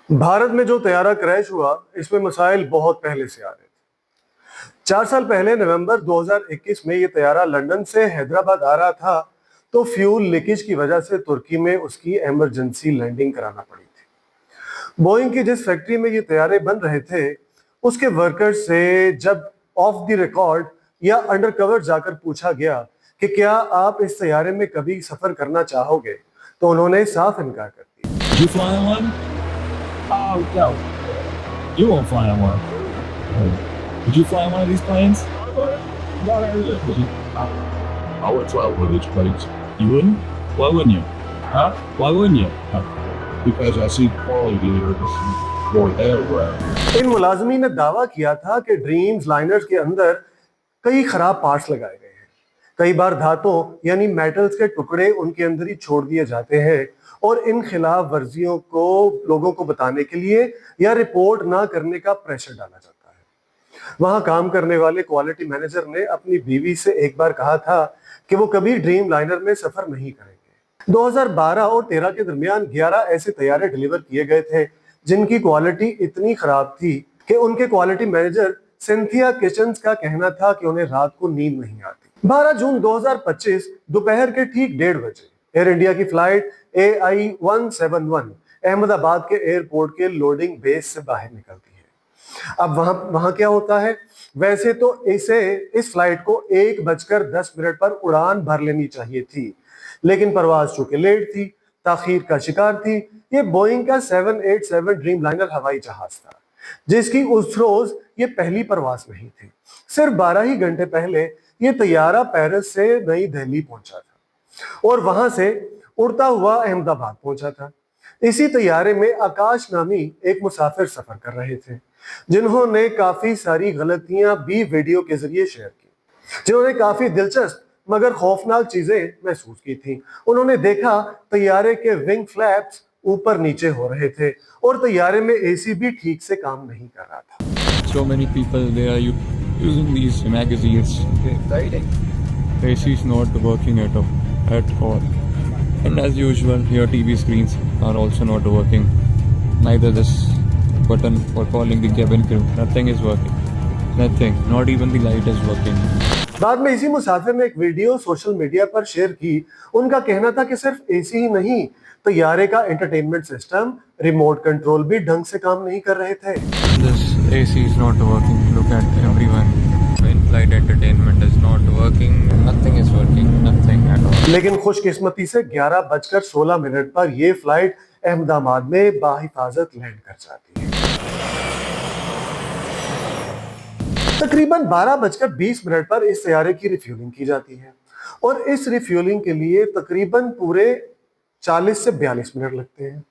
भारत में जो तैयारा क्रैश हुआ, इसमें मसाइल बहुत पहले से आ रहे थे। 4 साल पहले नवंबर 2021 में ये तैयारा लंदन से हैदराबाद आ रहा था, तो फ्यूल लीकेज की वजह से तुर्की में उसकी इमरजेंसी लैंडिंग कराना पड़ी थी। बोइंग की जिस फैक्ट्री में ये तैयारे बन रहे थे, उसके वर्कर्स से जब ऑफ द रिकॉर्ड या अंडर कवर जाकर पूछा गया कि क्या आप इस तैयारे में कभी सफर करना चाहोगे, तो उन्होंने साफ इनकार कर दिया। You fly on one? Oh, yo. You won't fly on one. Would you fly on one of these planes? I would fly one of these planes. You wouldn't? Why wouldn't you? Huh? Why wouldn't you? Because I see quality there going everywhere. इन मुलाजमी ने दावा किया था कि dreams liners के अंदर कई खराब parts लगाए गए हैं। कई बार धातों यानी मेटल्स के टुकड़े उनके अंदर ही छोड़ दिए जाते हैं और इन खिलाफ वर्जियों को लोगों को बताने के लिए या रिपोर्ट ना करने का प्रेशर डाला जाता है। वहां काम करने वाले क्वालिटी मैनेजर ने अपनी बीवी से एक बार कहा था कि वो कभी ड्रीम लाइनर में सफर नहीं करेंगे। 2012 और 13 के दरमियान 11 ऐसे तैयारे डिलीवर किए गए थे जिनकी क्वालिटी इतनी खराब थी कि उनके क्वालिटी मैनेजर सिंथिया किचन्स का कहना था कि उन्हें रात को नींद नहीं आती। 12 जून 2025 दोपहर के ठीक 1:30 बजे एयर इंडिया की फ्लाइट AI-171 अहमदाबाद के एयरपोर्ट के लोडिंग बेस से बाहर निकलती है। अब वहां क्या होता है? वैसे तो इस फ्लाइट को 1:10 पर उड़ान भर लेनी चाहिए थी, लेकिन परवाज चूंकि लेट थी, ताखीर का शिकार थी। ये बोइंग का 787 ड्रीम लाइनर हवाई जहाज था जिसकी उस रोज ये पहली परवाज नहीं थी। सिर्फ 12 ही घंटे पहले ये तैयारा पेरिस से नई दिल्ली पहुंचा था और वहां से उड़ता हुआ अहमदाबाद पहुंचा था। इसी तैयारे में आकाश नामी एक मुसाफिर सफर कर रहे थे जिन्होंने काफी सारी गलतियां भी वीडियो के जरिए शेयर की, जिन्होंने काफी दिलचस्प मगर खौफनाक चीजें महसूस की थी। उन्होंने देखा तैयारे के विंग फ्लैप्स ऊपर नीचे हो रहे थे और तैयारे में एसी भी ठीक से काम नहीं कर रहा था। So many people, they are using these magazines. The AC is not working at all. And as usual, your TV screens are also not working. Neither this button for calling the cabin crew. Nothing is working. Nothing. Not even the light is working. बाद में इसी मुसाफिर ने एक video social media पर share की। उनका कहना था कि सिर्फ एसी ही नहीं, तैयारे का एंटरटेनमेंट सिस्टम, रिमोट कंट्रोल भी ढंग से काम नहीं कर रहे थे। This AC is not working. Look at everyone. In-flight entertainment is not working. Nothing is working. Nothing at all. लेकिन खुशकिस्मती से 11:16 पर ये फ्लाइट अहमदाबाद में बाहिफाजत लैंड कर जाती है। तकरीबन 12:20 पर इस तैयारे की रिफ्यूलिंग की जाती है और इस रिफ्यूलिंग के लिए तकरीबन पूरे 40 से 42 मिनट लगते हैं।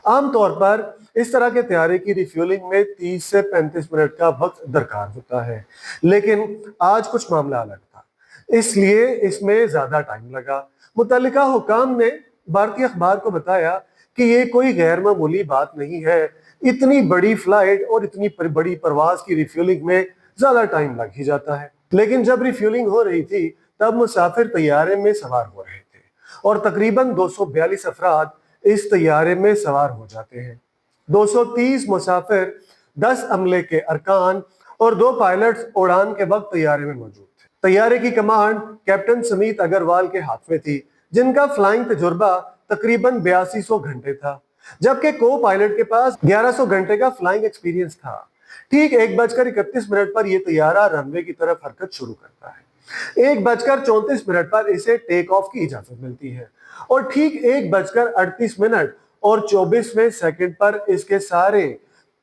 आमतौर पर इस तरह के तैयारे की रिफ्यूलिंग में 30 से 35 मिनट का वक्त दरकार होता है, लेकिन आज कुछ मामला अलग था, इसलिए इसमें ज्यादा टाइम लगा। मुतल्लिका हुकाम ने भारतीय अखबार को बताया कि ये कोई गैर मामूली बात नहीं है। इतनी बड़ी फ्लाइट और इतनी बड़ी परवाज की रिफ्यूलिंग में ज्यादा टाइम लग ही जाता है। लेकिन जब रिफ्यूलिंग हो रही थी तब मुसाफिर तैयारे में सवार हो रहे थे और तकरीबन 242 अफराद इस तैयारे में सवार हो जाते हैं। 230 मुसाफिर, 10 अमले के अरकान और 2 पायलट्स उड़ान के वक्त तैयारे में मौजूद थे। तैयारे की कमांड कैप्टन समीत अग्रवाल के हाथ में थी, जिनका फ्लाइंग तजुर्बा तकरीबन 8200 घंटे था, जबकि को पायलट के पास 1100 घंटे का फ्लाइंग एक्सपीरियंस था। ठीक 1:31 पर यह तैयारा रनवे की तरफ हरकत शुरू करता है। 1:34 पर इसे टेक ऑफ की इजाजत मिलती है और ठीक 1:38 और 24वें सेकंड पर इसके सारे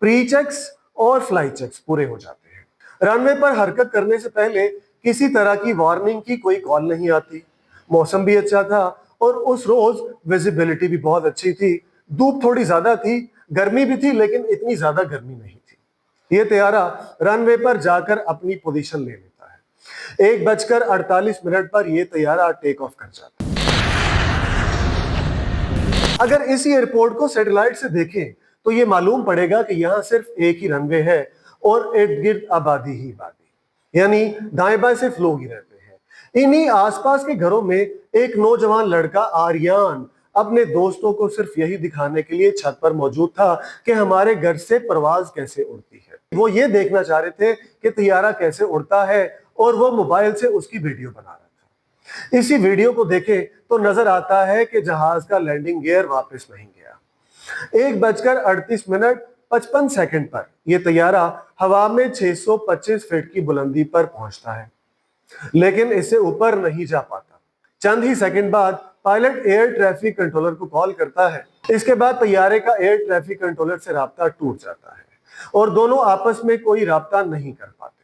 प्री चेक्स और फ्लाई चेक्स पूरे हो जाते हैं। रनवे पर हरकत करने से पहले किसी तरह की वार्निंग की कोई कॉल नहीं आती। मौसम भी अच्छा था और उस रोज विजिबिलिटी भी बहुत अच्छी थी। धूप थोड़ी ज्यादा थी, गर्मी भी थी, लेकिन इतनी ज्यादा गर्मी नहीं थी। ये तैयारा रनवे पर जाकर अपनी पोजीशन ले लेता है। 1:48 पर यह तैयारा टेक ऑफ कर जाता है। अगर इस एयरपोर्ट को सैटेलाइट से देखें तो ये मालूम पड़ेगा कि यहाँ सिर्फ एक ही रनवे है और इर्द गिर्द आबादी ही आबादी, यानी दाएं बाएं सिर्फ लोग ही रहते हैं। इन्हीं आसपास के घरों में एक नौजवान लड़का आर्यान अपने दोस्तों को सिर्फ यही दिखाने के लिए छत पर मौजूद था कि हमारे घर से परवाज कैसे उड़ती है। वो ये देखना चाह रहे थे कि तैयारा कैसे उड़ता है और वो मोबाइल से उसकी वीडियो बना रहा था। इसी वीडियो को देखें तो नजर आता है कि जहाज का लैंडिंग गियर वापस नहीं गया। 1:38:55 पर यह तैयारा हवा में 625 फीट की बुलंदी पर पहुंचता है, लेकिन इससे ऊपर नहीं जा पाता। चंद ही सेकंड बाद पायलट एयर ट्रैफिक कंट्रोलर को कॉल करता है। इसके बाद तैयारे का एयर ट्रैफिक कंट्रोलर से राब्ता टूट जाता है और दोनों आपस में कोई राब्ता नहीं कर पाते।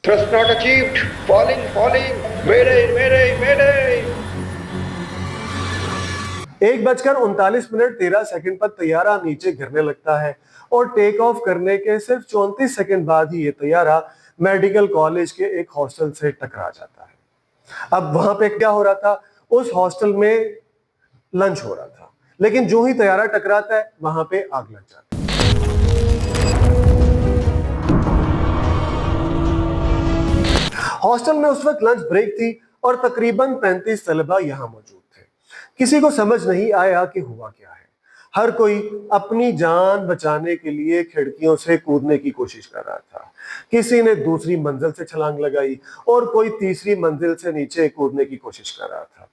Thrust not achieved. Falling. Mayday. 1:39:13 पर तैयारा नीचे गिरने लगता है और टेक ऑफ करने के सिर्फ 34 सेकंड बाद ही ये तैयारा मेडिकल कॉलेज के एक हॉस्टल से टकरा जाता है। अब वहां पे क्या हो रहा था? उस हॉस्टल में लंच हो रहा था, लेकिन जो ही तैयारा टकराता है वहां पे आग लग जाती है। हॉस्टल में उस वक्त लंच ब्रेक थी और तकरीबन 35 तलबा यहां मौजूद थे। किसी को समझ नहीं आया कि हुआ क्या है। हर कोई अपनी जान बचाने के लिए खिड़कियों से कूदने की कोशिश कर रहा था। किसी ने दूसरी मंजिल से छलांग लगाई और कोई तीसरी मंजिल से नीचे कूदने की कोशिश कर रहा था।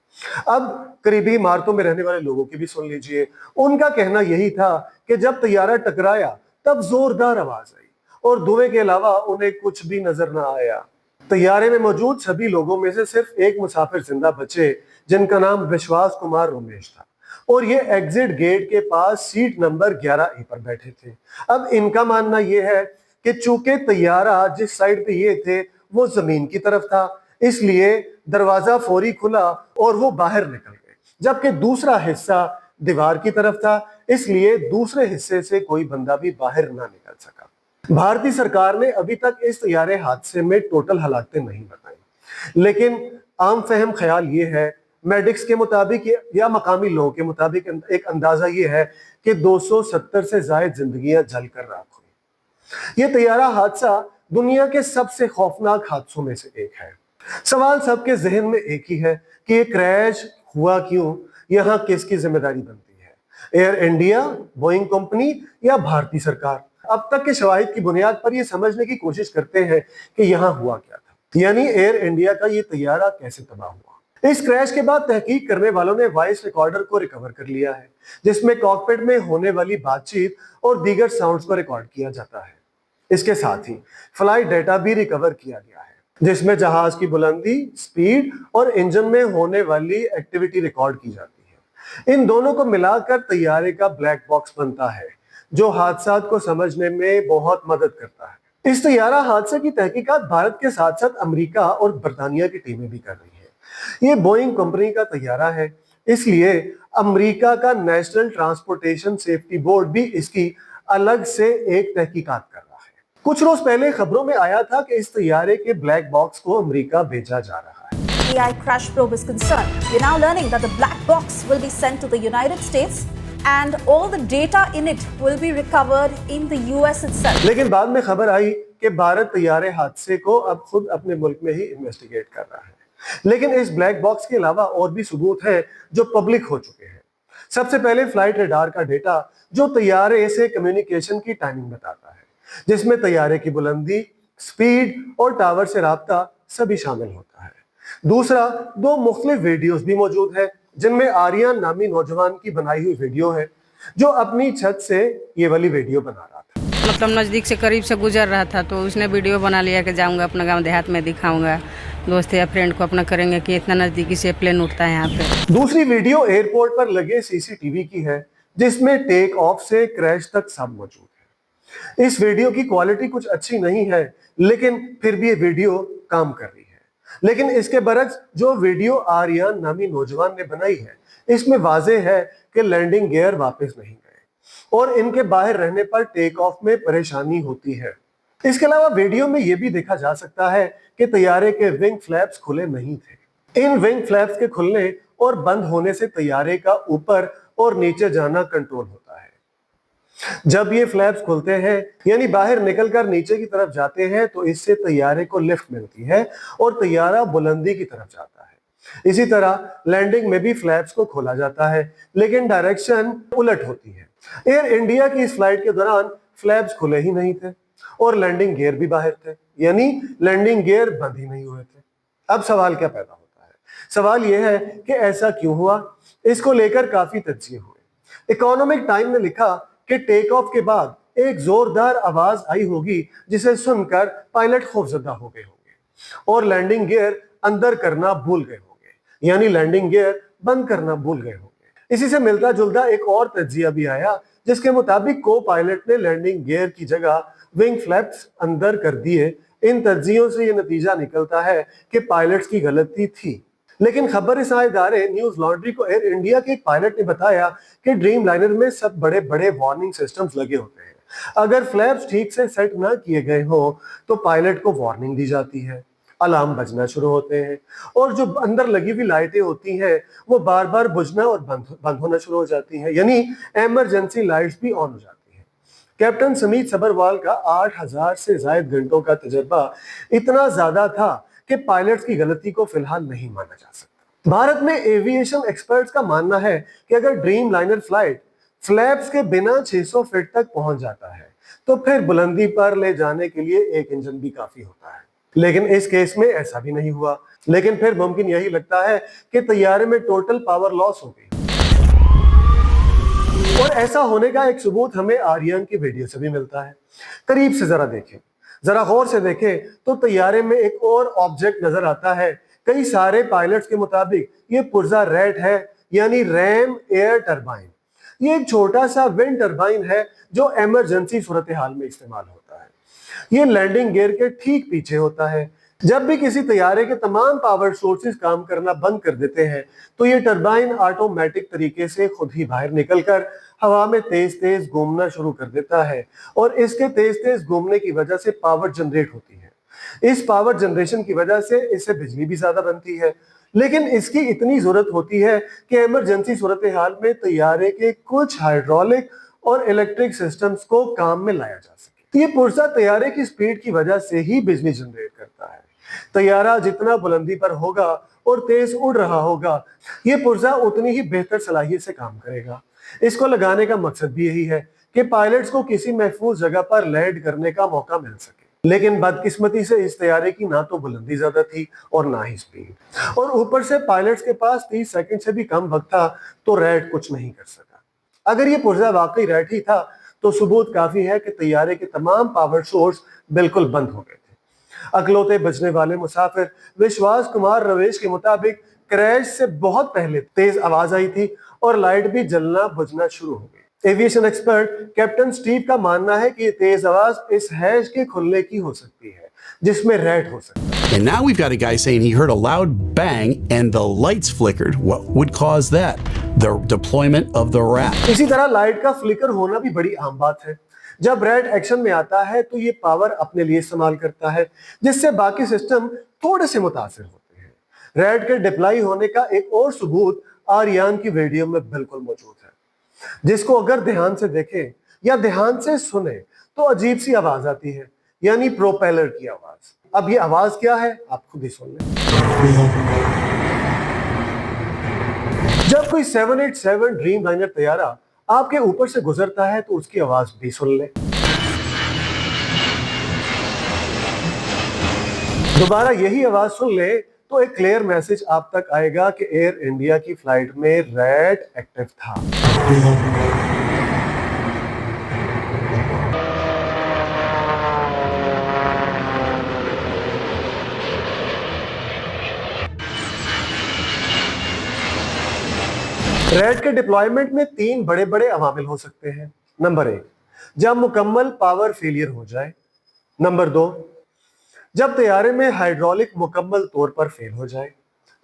अब करीबी इमारतों में रहने वाले लोगों की भी सुन लीजिए। उनका कहना यही था कि जब तैयारा टकराया तब जोरदार आवाज आई और धुएं के अलावा उन्हें कुछ भी नजर न आया। तैयारे में मौजूद सभी लोगों में से सिर्फ एक मुसाफिर जिंदा बचे, जिनका नाम विश्वास कुमार रोमेश था और ये एग्जिट गेट के पास सीट नंबर 11A पर बैठे थे। अब इनका मानना यह है कि चूंकि तैयारा जिस साइड पे ये थे वो जमीन की तरफ था, इसलिए दरवाजा फौरी खुला और वो बाहर निकल गए, जबकि दूसरा हिस्सा दीवार की तरफ था, इसलिए दूसरे हिस्से से कोई बंदा भी बाहर ना निकल सका। भारतीय सरकार ने अभी तक इस तैयारे हादसे में टोटल हलाकतें नहीं बताई, लेकिन आम फहम ख्याल ये है, मेडिक्स के मुताबिक या मकामी लोगों के मुताबिक एक अंदाजा ये है कि 270 से ज्यादा जिंदगियां जलकर राख हुई। ये तैयारा हादसा दुनिया के सबसे खौफनाक हादसों में से एक है। सवाल सबके जहन में एक ही है कि ये क्रैश हुआ क्यों, यहाँ किसकी जिम्मेदारी बनती है? एयर इंडिया, बोइंग कंपनी या भारतीय सरकार? अब तक के शवाहिद की बुनियाद पर यह समझने की कोशिश करते हैं कि यहाँ हुआ क्या था, यानी एयर इंडिया का ये तैयारा कैसे तबाह हुआ। इस क्रैश के बाद तहकीक करने वालों ने वॉइस रिकॉर्डर को रिकवर कर लिया है, जिसमें कॉकपिट में होने वाली बातचीत और दीगर साउंड्स को रिकॉर्ड किया जाता है। इसके साथ ही फ्लाइट डेटा भी रिकवर किया गया है, जिसमें जहाज की बुलंदी, स्पीड और इंजन में होने वाली एक्टिविटी रिकॉर्ड की जाती है। इन दोनों को मिलाकर तैयारे का ब्लैक बॉक्स बनता है, जो हादसा को समझने में बहुत मदद करता है। इस तैयारा हादसे की तहकीकात भारत के साथ साथ अमेरिका और बर्तानिया की टीमें भी कर रही हैं। ये बोइंग कंपनी का तैयारा है, इसलिए अमेरिका का नेशनल ट्रांसपोर्टेशन सेफ्टी बोर्ड भी इसकी अलग से एक तहकीकात कर रहा है। कुछ रोज पहले खबरों में आया था कि इस तैयारे के ब्लैक बॉक्स को अमेरिका भेजा जा रहा है। AI crash probe is concerned. We're now learning that the black box will be sent to the United States and all the data in it will be recovered in the US itself. लेकिन बाद में खबर आई कि भारत तैयारे हादसे को अब खुद अपने मुल्क में ही इन्वेस्टिगेट कर रहा है। लेकिन इस ब्लैक बॉक्स के अलावा और भी सबूत हैं जो पब्लिक हो चुके हैं। सबसे पहले फ्लाइट रडार का डेटा, जो तैयारे से कम्युनिकेशन की टाइमिंग बताता है, जिसमें तैयारे की बुलंदी, स्पीड और टावर से राब्ता सभी शामिल होता है। दूसरा, 2 मुख्तलिफ वीडियोस भी मौजूद है, जिनमें आर्यन नामी नौजवान की बनाई हुई वीडियो है, जो अपनी छत से ये वाली वीडियो बना रहा था। मतलब नज़दीक से करीब से गुजर रहा था तो उसने वीडियो बना लिया कि जाऊंगा अपना गांव देहात में दिखाऊंगा, दोस्त या फ्रेंड को अपना करेंगे कि इतना नज़दीकी से प्लेन उठता है यहाँ पे। दूसरी वीडियो एयरपोर्ट पर लगे सीसीटीवी की है, जिसमें टेक ऑफ से क्रैश तक सब मौजूद है। इस वीडियो की क्वालिटी कुछ अच्छी नहीं है, लेकिन फिर भी ये वीडियो काम कर रही है। लेकिन इसके बरक्स जो वीडियो आर्यन नामी नौजवान ने बनाई है, इसमें वाज़ेह है कि लैंडिंग गियर वापस नहीं गए और इनके बाहर रहने पर टेक ऑफ में परेशानी होती है। इसके अलावा वीडियो में यह भी देखा जा सकता है कि तैयारे के विंग फ्लैप्स खुले नहीं थे। इन विंग फ्लैप्स के खुलने और बंद होने से तैयारे का ऊपर और नीचे जाना कंट्रोल होता है। जब ये फ्लैप्स खुलते हैं, यानी बाहर निकलकर नीचे की तरफ जाते हैं, तो इससे तैयारे को लिफ्ट मिलती है और तैयारा बुलंदी की तरफ जाता है। इसी तरह लैंडिंग में भी फ्लैप्स को खोला जाता है, लेकिन डायरेक्शन उलट होती है। एयर इंडिया की इस फ्लाइट के दौरान फ्लैप्स खुले ही नहीं थे और लैंडिंग गियर भी बाहर थे, यानी लैंडिंग गियर बंद ही नहीं हुए थे। अब सवाल क्या पैदा होता है? सवाल यह है कि ऐसा क्यों हुआ? इसको लेकर काफी तज्जिये हुए। इकोनॉमिक टाइम ने लिखा कि टेक ऑफ के बाद एक जोरदार आवाज आई होगी जिसे सुनकर पायलट खौफजदा हो गए होंगे और लैंडिंग गियर अंदर करना भूल गए होंगे, यानी लैंडिंग गियर बंद करना भूल गए होंगे। इसी से मिलता जुलता एक और तज्जिया भी आया, जिसके मुताबिक को पायलट ने लैंडिंग गियर की जगह विंग फ्लैप्स अंदर कर दिए। इन तज्जियों से यह नतीजा निकलता है कि पायलट्स की गलती थी। लेकिन खबर इदारे न्यूज लॉन्ड्री को एयर इंडिया के एक पायलट ने बताया कि ड्रीम लाइनर में सब बड़े बड़े वार्निंग सिस्टम्स लगे होते हैं। अगर फ्लैप्स ठीक से सेट ना किए गए हो तो पायलट को वार्निंग दी जाती है, अलार्म बजना शुरू होते हैं और जो अंदर लगी हुई लाइटें होती हैं वो बार बार बुझना और बंद होना शुरू हो जाती हैं, यानी इमरजेंसी लाइट्स भी ऑन हो जाती हैं। कैप्टन समीत सबरवाल का 8000 से ज्यादा घंटों का तजर्बा इतना ज्यादा था कि पायलट्स की गलती को फिलहाल नहीं माना जा सकता। भारत में एविएशन एक्सपर्ट्स का मानना है कि अगर ड्रीम लाइनर फ्लाइट फ्लैप्स के बिना 600 फीट तक पहुंच जाता है तो फिर बुलंदी पर ले जाने के लिए एक इंजन भी काफी होता है। लेकिन इस केस में ऐसा भी नहीं हुआ। लेकिन फिर मुमकिन यही लगता है कि तैयारे में टोटल पावर लॉस हो गई। और ऐसा होने का एक सबूत हमें आर्यन की वीडियो से भी मिलता है। करीब से जरा देखें, जरा गौर से देखें तो तैयारे में एक और ऑब्जेक्ट नजर आता है। कई सारे पायलट्स के मुताबिक ये पुर्जा रैट है, यानी रैम एयर टरबाइन। ये एक छोटा सा विंड टरबाइन है जो इमरजेंसी सूरत हाल में इस्तेमाल होता है। ये लैंडिंग गियर के ठीक पीछे होता है। जब भी किसी तैयारे के तमाम पावर सोर्सेज काम करना बंद कर देते हैं तो ये टरबाइन ऑटोमेटिक तरीके से खुद ही बाहर निकलकर हवा में तेज तेज घूमना शुरू कर देता है और इसके तेज तेज घूमने की वजह से पावर जनरेट होती है। इस पावर जनरेशन की वजह से इससे बिजली भी ज्यादा बनती है, लेकिन इसकी इतनी जरूरत होती है कि इमरजेंसी सूरत हाल में तैयारे के कुछ हाइड्रोलिक और इलेक्ट्रिक सिस्टम्स को काम में लाया जा सके। ये पुर्जा तैयारे की स्पीड की वजह से ही बिजली जनरेट करता है। तैयारा जितना बुलंदी पर होगा और तेज उड़ रहा होगा, ये पुर्जा उतनी ही बेहतर सलाहियत से काम करेगा। इसको लगाने का मकसद भी यही है कि पायलट्स को किसी महफूज जगह पर लैंड करने का मौका मिल सके। लेकिन बदकिस्मती से इस तैयारे की ना तो बुलंदी ज्यादा थी और ना ही स्पीड, और ऊपर से पायलट्स के पास 30 सेकंड से भी कम वक्त था, तो रैट कुछ नहीं कर सका। अगर ये पुर्जा वाकई रैट ही था तो सबूत काफी है कि तैयारे के तमाम पावर सोर्स बिल्कुल बंद हो गए थे। अकलौते बचने वाले मुसाफिर विश्वास कुमार रवेश के मुताबिक क्रैश से बहुत पहले तेज आवाज आई थी और लाइट भी जलना बुझना शुरू हो गई। एविएशन एक्सपर्ट कैप्टन स्टीव का मानना है कि ये तेज आवाज इस हैच के खुलने की हो सकती है जिसमें रैट हो सकता है। And now we've got a guy saying he heard a loud bang and the lights flickered. What would cause that? The deployment of the rat. इसी तरह लाइट का फ्लिकर होना भी बड़ी आम बात है। जब रैट एक्शन में आता है तो ये पावर अपने लिए इस्तेमाल करता है, जिससे बाकी सिस्टम थोड़े से मुतासिर होते हैं। रैट के डिप्लॉय होने का एक और सबूत आर्यन की वीडियो में बिल्कुल मौजूद है, जिसको अगर ध्यान से देखें या ध्यान से सुने तो अजीब सी आवाज आती है, यानी प्रोपेलर की आवाज। अब ये आवाज क्या है आप खुद ही सुन लें। जब कोई 787 ड्रीम लाइनर तैयारा आपके ऊपर से गुजरता है तो उसकी आवाज भी सुन ले। दोबारा यही आवाज सुन ले तो एक क्लियर मैसेज आप तक आएगा कि एयर इंडिया की फ्लाइट में रैट एक्टिव था। रैट के डिप्लॉयमेंट में 3 बड़े बड़े अवामिल हो सकते हैं। नंबर 1, जब मुकम्मल पावर फेलियर हो जाए। नंबर 2, जब तैयारे में हाइड्रोलिक मुकम्मल तौर पर फेल हो जाए।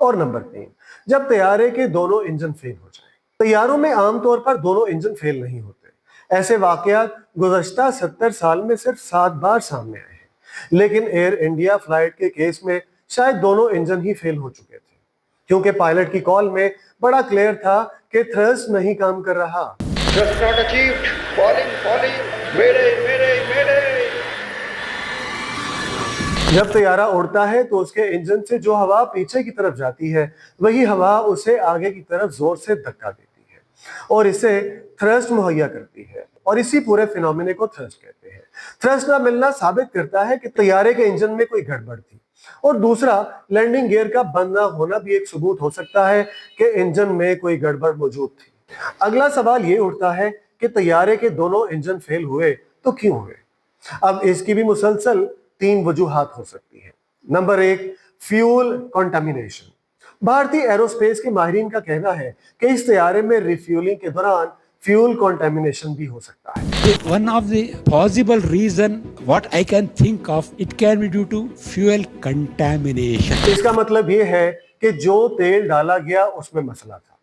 और नंबर 3, जब तैयारे के दोनों इंजन फेल हो जाए। तैयारों में आमतौर पर दोनों इंजन फेल नहीं होते। ऐसे वाकयात गुज़श्ता 70 साल में सिर्फ 7 बार सामने आए हैं, लेकिन एयर इंडिया फ्लाइट के केस में शायद दोनों इंजन ही फेल हो चुके थे, क्योंकि पायलट की कॉल में बड़ा क्लियर था कि थ्रस्ट नहीं काम कर रहा। Thrust not achieved. Falling, falling. Mayday, mayday, mayday. जब तैयारा उड़ता है तो उसके इंजन से जो हवा पीछे की तरफ जाती है वही हवा उसे आगे की तरफ जोर से धक्का देती है और इसे थ्रस्ट मुहैया करती है और इसी पूरे फिनोमिने को थ्रस्ट कहते हैं। थ्रस्ट का मिलना साबित करता है कि तैयारे के इंजन में कोई गड़बड़ थी और दूसरा लैंडिंग गियर का बंद ना होना भी एक सबूत हो सकता है कि इंजन में कोई गड़बड़ मौजूद थी। अगला सवाल ये उठता है कि तैयारे के दोनों इंजन फेल हुए तो क्यों हुए? अब इसकी भी मुसलसल 3 वजूहात हो सकती है। Number 1, fuel contamination. भारतीय एरोस्पेस के माहिरीन का कहना है कि इस तैयारे में रिफ्यूलिंग के दौरान फ्यूल कंटामिनेशन भी हो सकता है। One of the possible reason what I can think of, it can be due to fuel contamination. इसका मतलब ये है कि जो तेल डाला गया उसमें मसला था।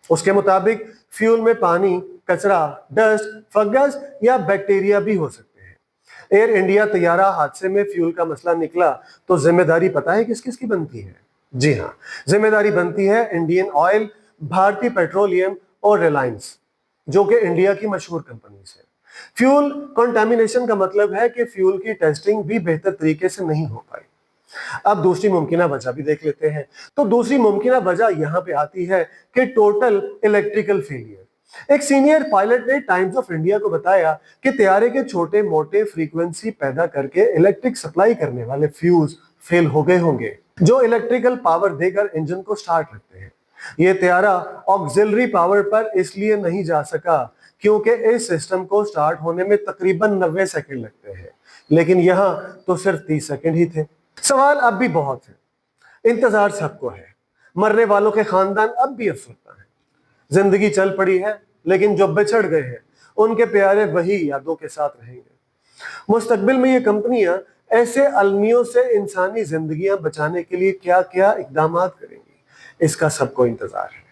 उसके मुताबिक फ्यूल में पानी, कचरा, डस्ट, फंगस या बैक्टीरिया भी हो सकते हैं। एयर इंडिया तैयारा हादसे में फ्यूल का मसला निकला तो जिम्मेदारी पता है किस किस की बनती है? जी हाँ, जिम्मेदारी बनती है इंडियन ऑयल, भारतीय पेट्रोलियम और रिलायंस, जो कि इंडिया की मशहूर कंपनीज है। फ्यूल कंटामिनेशन का मतलब है कि फ्यूल की टेस्टिंग भी बेहतर तरीके से नहीं हो पाई। अब दूसरी मुमकिना वजह भी देख लेते हैं। तो दूसरी मुमकिना वजह यहां पे आती है कि टोटल इलेक्ट्रिकल फेलियर। एक सीनियर पायलट ने टाइम्स ऑफ इंडिया को बताया कि तैयारे के छोटे मोटे फ्रीक्वेंसी पैदा करके इलेक्ट्रिक सप्लाई करने वाले फ्यूज फेल हो गए होंगे, जो इलेक्ट्रिकल पावर देकर इंजन को स्टार्ट रखते हैं। यह तैयारा ऑक्सिलरी पावर पर इसलिए नहीं जा सका क्योंकि इस सिस्टम को स्टार्ट होने में तकरीबन 90 सेकंड लगते हैं, लेकिन यहां तो सिर्फ 30 सेकंड ही थे। सवाल अब भी बहुत है, इंतजार सबको है, मरने वालों के खानदान अब भी अफसरदा है। जिंदगी चल पड़ी है, लेकिन जो बिछड़ गए हैं उनके प्यारे वही यादों के साथ रहेंगे। मुस्तकबिल में ये कंपनियां ऐसे अलमियों से इंसानी जिंदगियां बचाने के लिए क्या क्या इकदाम करेंगी, इसका सबको इंतजार है।